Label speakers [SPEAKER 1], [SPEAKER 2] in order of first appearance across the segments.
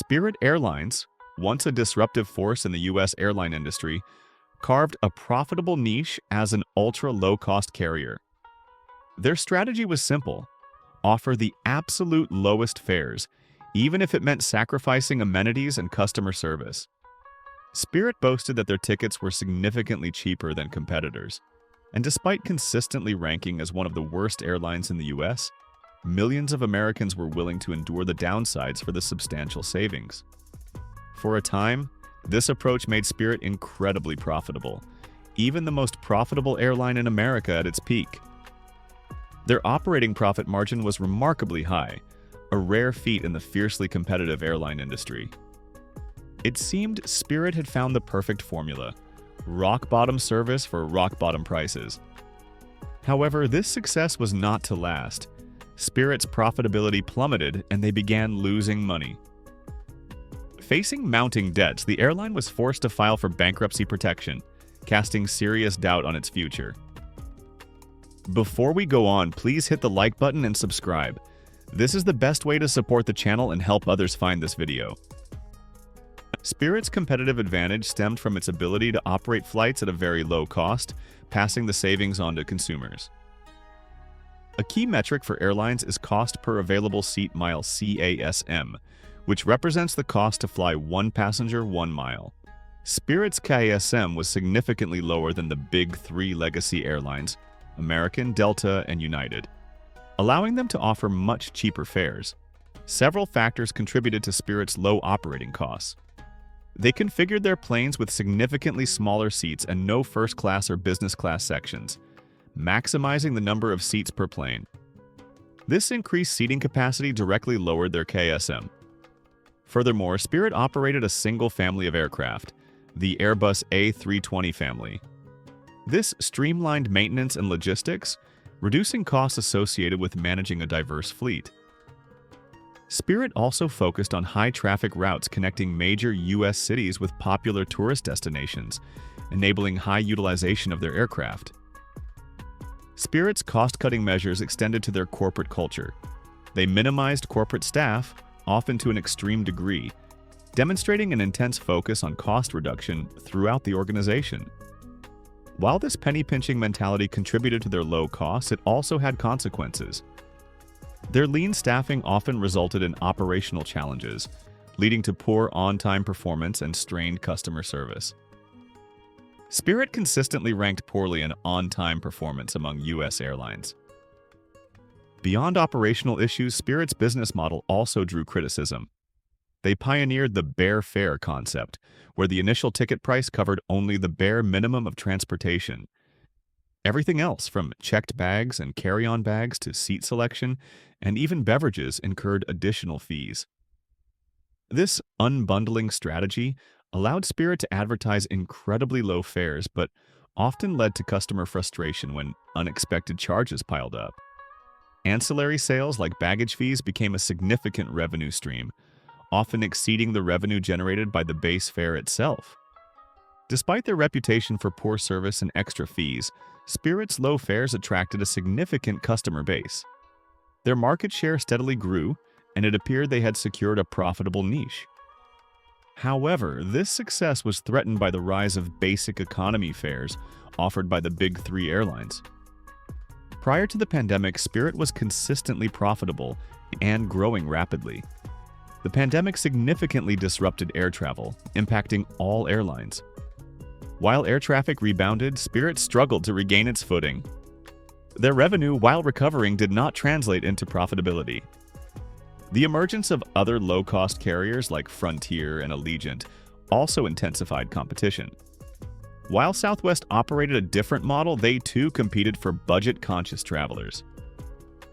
[SPEAKER 1] Spirit Airlines, once a disruptive force in the U.S. airline industry, carved a profitable niche as an ultra-low-cost carrier. Their strategy was simple: offer the absolute lowest fares, even if it meant sacrificing amenities and customer service. Spirit boasted that their tickets were significantly cheaper than competitors, and despite consistently ranking as one of the worst airlines in the U.S., millions of Americans were willing to endure the downsides for the substantial savings. For a time, this approach made Spirit incredibly profitable, even the most profitable airline in America at its peak. Their operating profit margin was remarkably high, a rare feat in the fiercely competitive airline industry. It seemed Spirit had found the perfect formula: rock-bottom service for rock-bottom prices. However, this success was not to last. Spirit's profitability plummeted and they began losing money. Facing mounting debts, the airline was forced to file for bankruptcy protection, casting serious doubt on its future. Before we go on, please hit the like button and subscribe. This is the best way to support the channel and help others find this video. Spirit's competitive advantage stemmed from its ability to operate flights at a very low cost, passing the savings on to consumers. A key metric for airlines is cost per available seat mile (CASM), which represents the cost to fly one passenger 1 mile. Spirit's CASM was significantly lower than the big three legacy airlines, American, Delta, and United, allowing them to offer much cheaper fares. Several factors contributed to Spirit's low operating costs. They configured their planes with significantly smaller seats and no first-class or business-class sections, maximizing the number of seats per plane. This increased seating capacity directly lowered their CASM. Furthermore, Spirit operated a single family of aircraft, the Airbus A320 family. This streamlined maintenance and logistics, reducing costs associated with managing a diverse fleet. Spirit also focused on high-traffic routes connecting major U.S. cities with popular tourist destinations, enabling high utilization of their aircraft. Spirit's cost-cutting measures extended to their corporate culture. They minimized corporate staff, often to an extreme degree, demonstrating an intense focus on cost reduction throughout the organization. While this penny-pinching mentality contributed to their low costs, it also had consequences. Their lean staffing often resulted in operational challenges, leading to poor on-time performance and strained customer service. Spirit consistently ranked poorly in on-time performance among U.S. airlines. Beyond operational issues, Spirit's business model also drew criticism. They pioneered the bare fare concept, where the initial ticket price covered only the bare minimum of transportation. Everything else, from checked bags and carry-on bags to seat selection and even beverages, incurred additional fees. This unbundling strategy allowed Spirit to advertise incredibly low fares, but often led to customer frustration when unexpected charges piled up. Ancillary sales like baggage fees became a significant revenue stream, often exceeding the revenue generated by the base fare itself. Despite their reputation for poor service and extra fees, Spirit's low fares attracted a significant customer base. Their market share steadily grew, and it appeared they had secured a profitable niche. However, this success was threatened by the rise of basic economy fares offered by the big three airlines. Prior to the pandemic, Spirit was consistently profitable and growing rapidly. The pandemic significantly disrupted air travel, impacting all airlines. While air traffic rebounded, Spirit struggled to regain its footing. Their revenue, while recovering, did not translate into profitability. The emergence of other low-cost carriers like Frontier and Allegiant also intensified competition. While Southwest operated a different model, they too competed for budget-conscious travelers.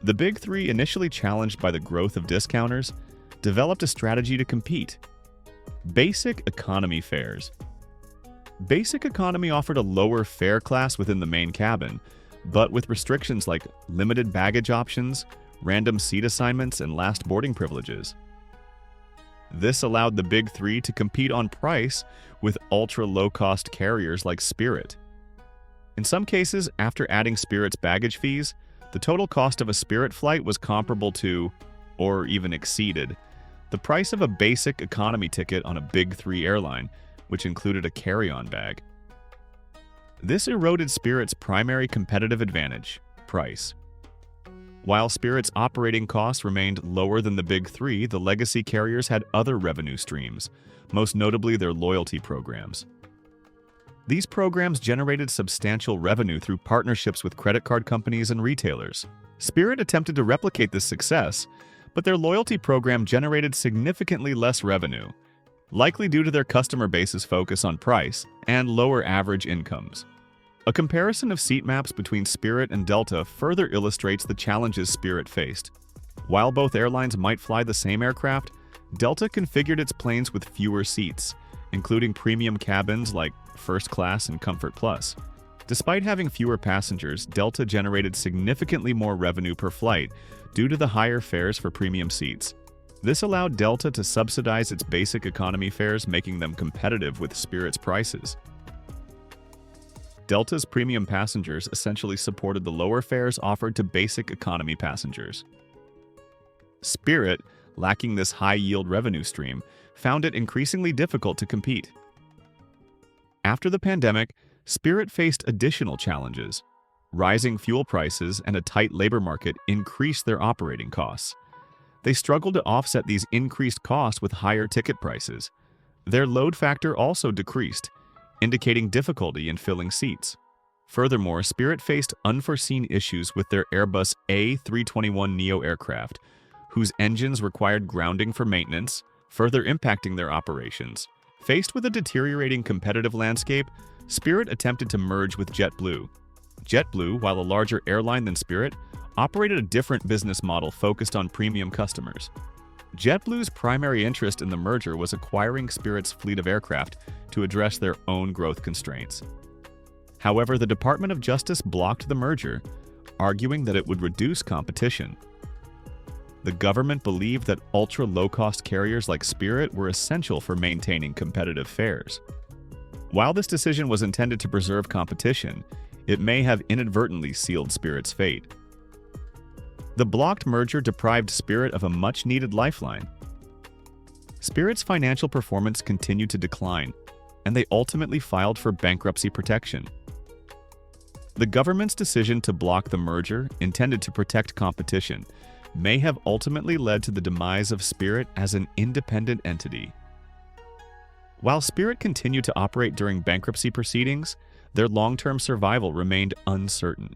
[SPEAKER 1] The Big Three, initially challenged by the growth of discounters, developed a strategy to compete: basic economy fares. Basic economy offered a lower fare class within the main cabin, but with restrictions like limited baggage options, random seat assignments, and last boarding privileges. This allowed the Big Three to compete on price with ultra-low-cost carriers like Spirit. In some cases, after adding Spirit's baggage fees, the total cost of a Spirit flight was comparable to, or even exceeded, the price of a basic economy ticket on a Big Three airline, which included a carry-on bag. This eroded Spirit's primary competitive advantage, price. While Spirit's operating costs remained lower than the Big Three, the legacy carriers had other revenue streams, most notably their loyalty programs. These programs generated substantial revenue through partnerships with credit card companies and retailers. Spirit attempted to replicate this success, but their loyalty program generated significantly less revenue, likely due to their customer base's focus on price and lower average incomes. A comparison of seat maps between Spirit and Delta further illustrates the challenges Spirit faced. While both airlines might fly the same aircraft, Delta configured its planes with fewer seats, including premium cabins like First Class and Comfort Plus. Despite having fewer passengers, Delta generated significantly more revenue per flight due to the higher fares for premium seats. This allowed Delta to subsidize its basic economy fares, making them competitive with Spirit's prices. Delta's premium passengers essentially supported the lower fares offered to basic economy passengers. Spirit, lacking this high-yield revenue stream, found it increasingly difficult to compete. After the pandemic, Spirit faced additional challenges. Rising fuel prices and a tight labor market increased their operating costs. They struggled to offset these increased costs with higher ticket prices. Their load factor also decreased, indicating difficulty in filling seats. Furthermore, Spirit faced unforeseen issues with their Airbus A321neo aircraft, whose engines required grounding for maintenance, further impacting their operations. Faced with a deteriorating competitive landscape, Spirit attempted to merge with JetBlue. JetBlue, while a larger airline than Spirit, operated a different business model focused on premium customers. JetBlue's primary interest in the merger was acquiring Spirit's fleet of aircraft to address their own growth constraints. However, the Department of Justice blocked the merger, arguing that it would reduce competition. The government believed that ultra-low-cost carriers like Spirit were essential for maintaining competitive fares. While this decision was intended to preserve competition, it may have inadvertently sealed Spirit's fate. The blocked merger deprived Spirit of a much-needed lifeline. Spirit's financial performance continued to decline, and they ultimately filed for bankruptcy protection. The government's decision to block the merger, intended to protect competition, may have ultimately led to the demise of Spirit as an independent entity. While Spirit continued to operate during bankruptcy proceedings, their long-term survival remained uncertain.